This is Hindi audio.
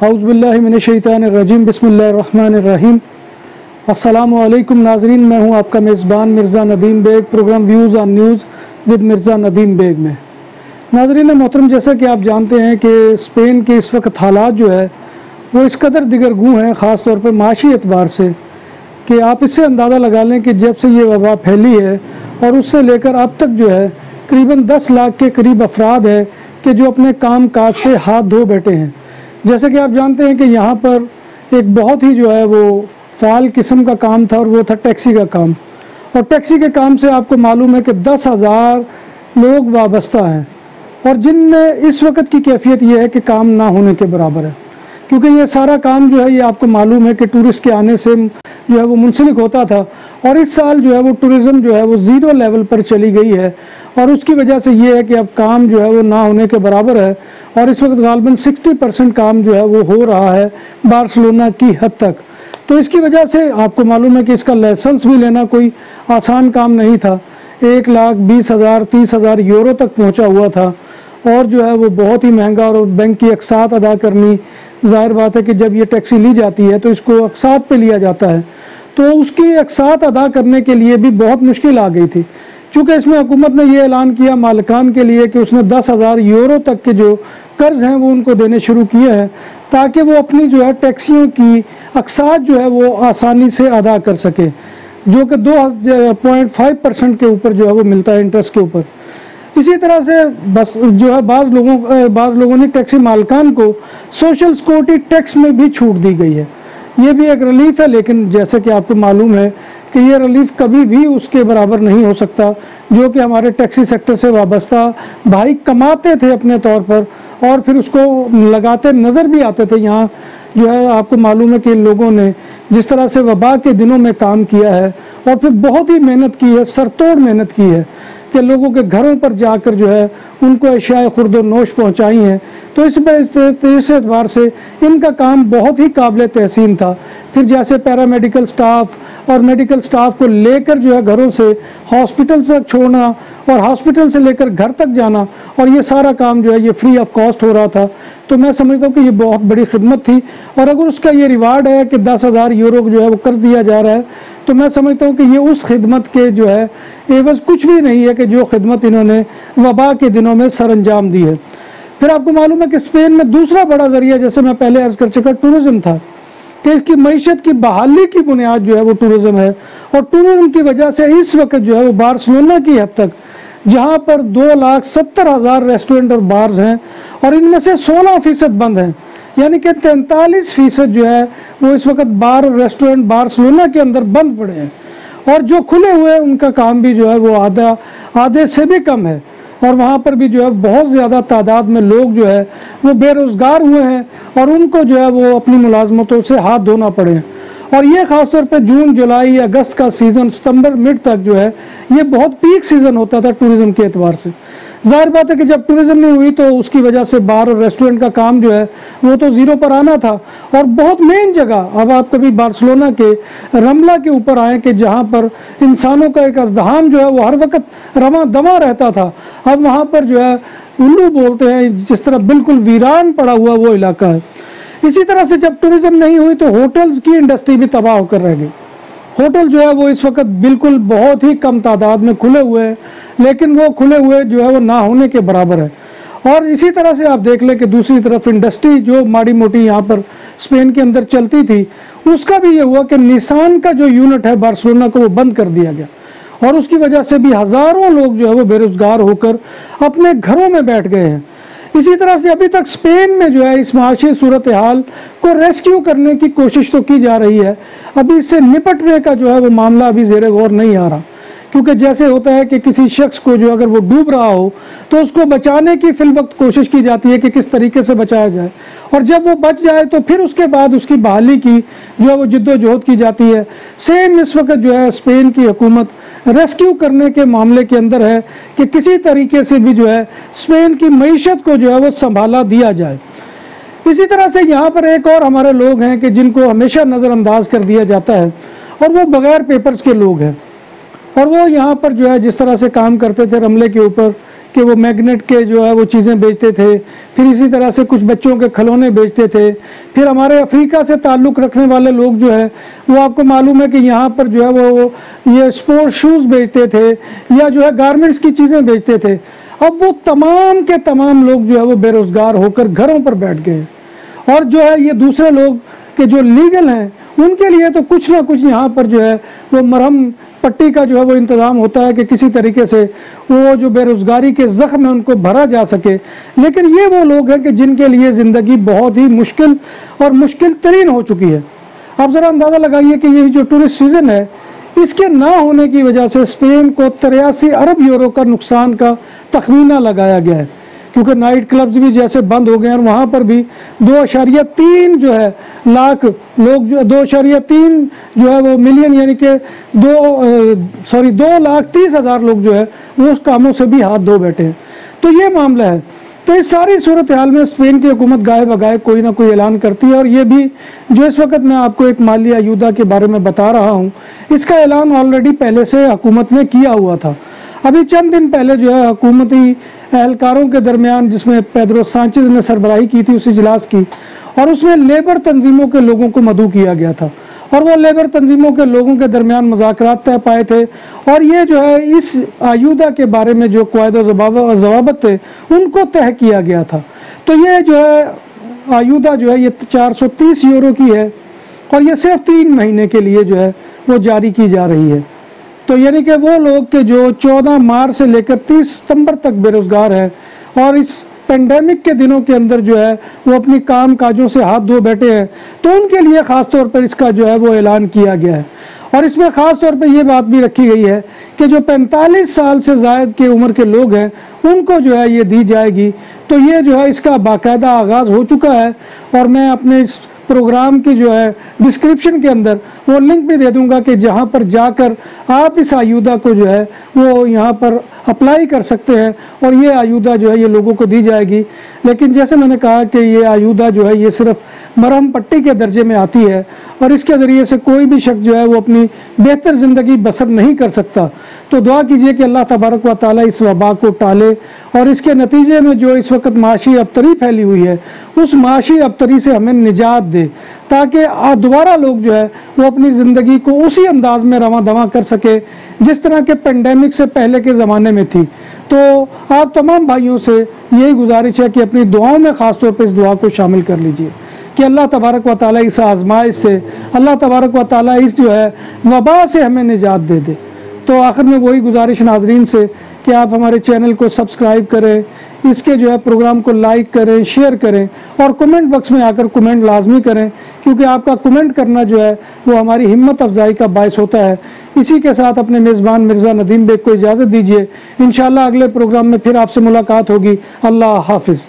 औज़ुबिल्लाहि मिनश्शैतानिर्रजीम बिस्मिल्लाहिर्रहमानिर्रहीम। अस्सलामु अलैकुम नाज़रीन, मैं हूं आपका मेज़बान Mirza Nadeem Baig, programme views on news with Mirza Nadeem Baig में। नाज़रीन मोहतरम, जैसा कि आप जानते हैं कि स्पेन के इस वक्त हालात जो है वो इस कदर दिगरगू हैं, ख़ास तौर पर माशी एतबार से, कि आप इससे अंदाज़ा लगा लें कि जब से ये वबा फैली है और उससे लेकर अब तक जो है करीबन 10 लाख के करीब अफराद है कि जो अपने काम काज से हाथ धो बैठे हैं। जैसे कि आप जानते हैं कि यहाँ पर एक बहुत ही जो है वो फ़ाल किस्म का काम था और वो था टैक्सी का काम। और टैक्सी के काम से आपको मालूम है कि 10,000 लोग वाबस्ता हैं और जिनमें इस वक्त की कैफियत ये है कि काम ना होने के बराबर है, क्योंकि ये सारा काम जो है ये आपको मालूम है कि टूरिस्ट के आने से जो है वो मुंसलिक होता था। और इस साल जो है वो टूरिज़्म जो है वो ज़ीरो लेवल पर चली गई है और उसकी वजह से ये है कि अब काम जो है वो ना होने के बराबर है। और इस वक्त गालबन 60% काम जो है वो हो रहा है बार्सिलोना की हद तक। तो इसकी वजह से आपको मालूम है कि इसका लाइसेंस भी लेना कोई आसान काम नहीं था। 1,20,000 30,000 यूरो तक पहुंचा हुआ था और जो है वो बहुत ही महंगा। और बैंक की अक़सात अदा करनी, ज़ाहिर बात है कि जब ये टैक्सी ली जाती है तो इसको अक़सात पे लिया जाता है, तो उसकी अक़सात अदा करने के लिए भी बहुत मुश्किल आ गई थी। चूँकि इसमें हुकूमत ने ये ऐलान किया मालिकान के लिए कि उसने 10,000 यूरो तक के जो कर्ज़ हैं वो उनको देने शुरू किए हैं, ताकि वो अपनी जो है टैक्सियों की अक़सात जो है वो आसानी से अदा कर सके, जो कि 2.5% के ऊपर जो है वो मिलता है इंटरेस्ट के ऊपर। इसी तरह से बस जो है बाज़ लोगों ने टैक्सी मालिकान को सोशल सिक्योरिटी टैक्स में भी छूट दी गई है। ये भी एक रिलीफ है, लेकिन जैसे कि आपको मालूम है कि ये रिलीफ कभी भी उसके बराबर नहीं हो सकता जो कि हमारे टैक्सी सेक्टर से वाबस्ता भाई कमाते थे अपने तौर पर और फिर उसको लगाते नज़र भी आते थे। यहाँ जो है आपको मालूम है कि इन लोगों ने जिस तरह से वबा के दिनों में काम किया है और फिर बहुत ही मेहनत की है, सरतोड़ मेहनत की है कि लोगों के घरों पर जाकर जो है उनको अशियाए खुर्द नोश पहुँचाई हैं। तो इस एतबार से इनका काम बहुत ही काबिल तहसीन था। फिर जैसे पैरामेडिकल स्टाफ और मेडिकल स्टाफ को लेकर जो है घरों से हॉस्पिटल तक छोड़ना और हॉस्पिटल से लेकर घर तक जाना, और ये सारा काम जो है ये फ्री ऑफ कॉस्ट हो रहा था। तो मैं समझता हूँ कि ये बहुत बड़ी खिदमत थी। और अगर उसका ये रिवार्ड है कि 10,000 यूरो जो है वो कर्ज दिया जा रहा है, तो मैं समझता हूँ कि ये उस खिदमत के जो है एवज़ कुछ भी नहीं है कि जो खिदमत इन्होंने वबा के दिनों में सरअंजाम दी है। फिर आपको मालूम है कि स्पेन में दूसरा बड़ा ज़रिया, जैसे मैं पहले अर्ज़ कर चुका, टूरिज़्म था कि इसकी मईशत की बहाली की बुनियाद जो है वो टूरिज़्म है। और टूरिज़्म की वजह से इस वक्त जो है वो बार्सिलोना की हद तक, जहाँ पर 2,70,000 रेस्टोरेंट और बार्स हैं और इनमें से 16% बंद हैं, यानी कि 43% जो है वो इस वक्त बार और रेस्टोरेंट बार्सिलोना के अंदर बंद पड़े हैं। और जो खुले हुए हैं उनका काम भी जो है वो आधे से भी कम है। और वहाँ पर भी जो है बहुत ज़्यादा तादाद में लोग जो है वो बेरोज़गार हुए हैं और उनको जो है वो अपनी मुलाजमतों से हाथ धोना पड़े हैं। और ये ख़ास तौर पे जून, जुलाई, अगस्त का सीज़न, सितंबर मिड तक जो है ये बहुत पीक सीज़न होता था टूरिज़्म के एतबार से। ज़ाहिर बात है कि जब टूरिज़्म नहीं हुई तो उसकी वजह से बार और रेस्टोरेंट का काम जो है वो तो ज़ीरो पर आना था। और बहुत मेन जगह, अब आप कभी बार्सिलोना के रमला के ऊपर आए कि जहाँ पर इंसानों का एक अज़दहाम जो है वो हर वक्त रवां दवा रहता था, अब वहाँ पर जो है उल्लू बोलते हैं जिस तरह बिल्कुल वीरान पड़ा हुआ वो इलाका है। इसी तरह से जब टूरिज़्म नहीं हुई तो होटल्स की इंडस्ट्री भी तबाह होकर रह गई। होटल जो है वो इस वक्त बिल्कुल बहुत ही कम तादाद में खुले हुए हैं, लेकिन वो खुले हुए जो है वो ना होने के बराबर है। और इसी तरह से आप देख लें कि दूसरी तरफ इंडस्ट्री जो माड़ी मोटी यहाँ पर स्पेन के अंदर चलती थी, उसका भी ये हुआ कि निसान का जो यूनिट है बार्सिलोना को वो बंद कर दिया गया और उसकी वजह से भी हज़ारों लोग जो है वो बेरोज़गार होकर अपने घरों में बैठ गए हैं। इसी तरह से अभी तक स्पेन में जो है इस माशी सूरत हाल को रेस्क्यू करने की कोशिश तो की जा रही है, अभी इससे निपटने का जो है वो मामला अभी ज़ेरे गौर नहीं आ रहा। क्योंकि जैसे होता है कि किसी शख्स को जो अगर वो डूब रहा हो तो उसको बचाने की फिल वक्त कोशिश की जाती है कि किस तरीके से बचाया जाए, और जब वो बच जाए तो फिर उसके बाद उसकी बहाली की जो है वो जिद्दोजहद की जाती है। सेम इस वक्त जो है स्पेन की हुकूमत रेस्क्यू करने के मामले के अंदर है कि किसी तरीके से भी जो है स्पेन की मईशत को जो है वो संभाला दिया जाए। इसी तरह से यहाँ पर एक और हमारे लोग हैं कि जिनको हमेशा नज़रअंदाज कर दिया जाता है और वो बग़ैर पेपर्स के लोग हैं। और वो यहाँ पर जो है जिस तरह से काम करते थे रमले के ऊपर कि वो मैग्नेट के जो है वो चीज़ें बेचते थे, फिर इसी तरह से कुछ बच्चों के खिलौने बेचते थे। फिर हमारे अफ्रीका से ताल्लुक़ रखने वाले लोग जो है वो आपको मालूम है कि यहाँ पर जो है वो ये स्पोर्ट्स शूज़ बेचते थे या जो है गारमेंट्स की चीज़ें बेचते थे। अब वो तमाम के तमाम लोग जो है वो बेरोज़गार होकर घरों पर बैठ गए, और जो है ये दूसरे लोग के जो लीगल हैं उनके लिए तो कुछ ना कुछ यहाँ पर जो है वो मरहम पट्टी का जो है वो इंतज़ाम होता है कि किसी तरीके से वो जो बेरोज़गारी के ज़ख्म है उनको भरा जा सके। लेकिन ये वो लोग हैं कि जिनके लिए ज़िंदगी बहुत ही मुश्किल और मुश्किल तरीन हो चुकी है। आप ज़रा अंदाज़ा लगाइए कि ये जो टूरिस्ट सीज़न है इसके ना होने की वजह से स्पेन को 83 अरब यूरो का नुकसान का तखमीना लगाया गया है, क्योंकि नाइट क्लब्स भी जैसे बंद हो गए हैं और वहाँ पर भी 2.3 जो है लाख लोग जो 2.3 जो है वो मिलियन यानी कि 2,30,000 लोग जो है वो उस कामों से भी हाथ धो बैठे हैं। तो ये मामला है। तो इस सारी सूरत हाल में स्पेन की हुकूमत गाए बगाए कोई ना कोई ऐलान करती है, और ये भी जो इस वक्त मैं आपको एक माली अयूदा के बारे में बता रहा हूँ, इसका ऐलान ऑलरेडी पहले से हुकूमत ने किया हुआ था। अभी चंद दिन पहले जो है हुकूमती एहलकारों के दरमियान, जिसमें पेड्रो सांचेज ने सरबराही की थी उस इजलास की, और उसमें लेबर तंजीमों के लोगों को मदऊ किया गया था, और वो लेबर तंजीमों के लोगों के दरमियान मुज़ाकरात तय पाए थे, और ये जो है इस आयूदा के बारे में जो क़वायद और ज़वाबित थे उनको तय किया गया था। तो ये जो है आयूदा जो है ये 430 यूरो की है, और ये सिर्फ 3 महीने के लिए जो है वो जारी की जा रही है। तो यानी कि वो लोग के जो 14 मार्च से लेकर 30 सितंबर तक बेरोज़गार हैं और इस पेंडेमिक के दिनों के अंदर जो है वो अपनी काम काजों से हाथ धो बैठे हैं, तो उनके लिए ख़ास तौर पर इसका जो है वो ऐलान किया गया है। और इसमें ख़ास तौर पर ये बात भी रखी गई है कि जो 45 साल से ज़ायद की उम्र के लोग हैं उनको जो है ये दी जाएगी। तो ये जो है इसका बाकायदा आगाज़ हो चुका है, और मैं अपने इस प्रोग्राम की जो है डिस्क्रिप्शन के अंदर वो लिंक भी दे दूंगा कि जहां पर जाकर आप इस आयूदा को जो है वो यहां पर अप्लाई कर सकते हैं, और ये आयूदा जो है ये लोगों को दी जाएगी। लेकिन जैसे मैंने कहा कि ये आयूदा जो है ये सिर्फ मरहम पट्टी के दर्जे में आती है, और इसके ज़रिए से कोई भी शख्स जो है वो अपनी बेहतर ज़िंदगी बसर नहीं कर सकता। तो दुआ कीजिए कि अल्लाह तबारक व तआला इस वबा को टाले, और इसके नतीजे में जो इस वक्त माशी अबतरी फैली हुई है उस माशी अबतरी से हमें निजात दे, ताकि दोबारा लोग जो है वो अपनी ज़िंदगी को उसी अंदाज में रवां दवां कर सके जिस तरह के पेंडेमिक से पहले के ज़माने में थी। तो आप तमाम भाइयों से यही गुजारिश है कि अपनी दुआओं में ख़ास तौर पर इस दुआ को शामिल कर लीजिए कि अल्लाह तबारक व तआला इस आजमाइश से, अल्लाह तबारक व तआला इस जो है वबा से हमें निजात दे दे। तो आखिर में वही गुजारिश नाजरीन से कि आप हमारे चैनल को सब्सक्राइब करें, इसके जो है प्रोग्राम को लाइक करें, शेयर करें, और कमेंट बॉक्स में आकर कमेंट लाजमी करें, क्योंकि आपका कमेंट करना जो है वो हमारी हिम्मत अफजाई का बायस होता है। इसी के साथ अपने मेज़बान मिर्ज़ा नदीम बेग को इजाज़त दीजिए। इंशाअल्लाह अगले प्रोग्राम में फिर आपसे मुलाकात होगी। अल्लाह हाफिज़।